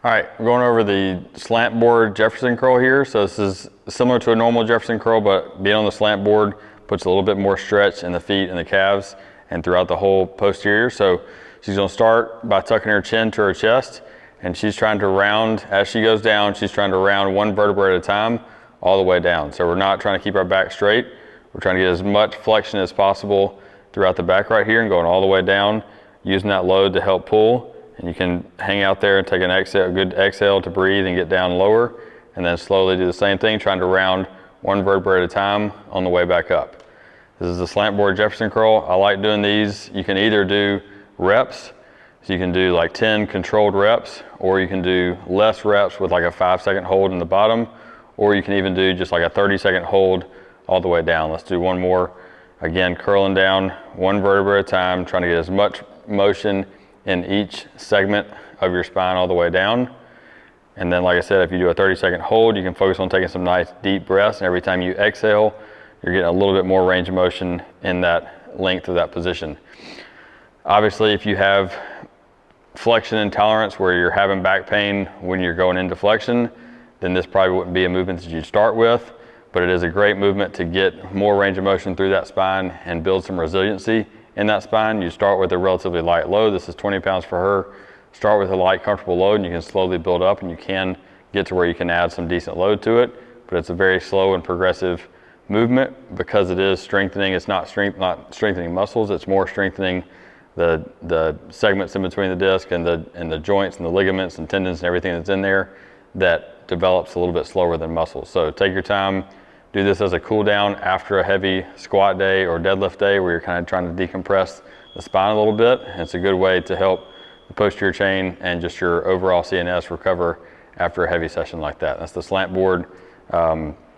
All right, we're going over the slant board Jefferson curl here. So this is similar to a normal Jefferson curl, but being on the slant board puts a little bit more stretch in the feet and the calves and throughout the whole posterior. So she's gonna start by tucking her chin to her chest, and she's trying to round, as she goes down, she's trying to round one vertebra at a time all the way down. So we're not trying to keep our back straight. We're trying to get as much flexion as possible throughout the back right here and going all the way down, using that load to help pull. And you can hang out there and take an exhale, a good exhale to breathe and get down lower, and then slowly do the same thing, trying to round one vertebra at a time on the way back up. This is the slant board Jefferson curl. I like doing these. You can either do reps, so you can do like 10 controlled reps, or you can do less reps with like a 5-second hold in the bottom, or you can even do just like a 30-second hold all the way down. Let's do one more. Again, curling down one vertebra at a time, trying to get as much motion in each segment of your spine all the way down. And then, like I said, if you do a 30-second hold, you can focus on taking some nice deep breaths, and every time you exhale, you're getting a little bit more range of motion in that length of that position. Obviously, if you have flexion intolerance where you're having back pain when you're going into flexion, then this probably wouldn't be a movement that you'd start with, but it is a great movement to get more range of motion through that spine and build some resiliency in that spine. You start with a relatively light load. This is 20 pounds for her. Start with a light, comfortable load, and you can slowly build up, and you can get to where you can add some decent load to it, but it's a very slow and progressive movement because it is strengthening. It's not strengthening muscles, it's more strengthening the segments in between the disc and the joints and the ligaments and tendons and everything that's in there that develops a little bit slower than muscles. So take your time. Do this as a cool down after a heavy squat day or deadlift day where you're kind of trying to decompress the spine a little bit. And it's a good way to help the posterior chain and just your overall CNS recover after a heavy session like that. That's the slant board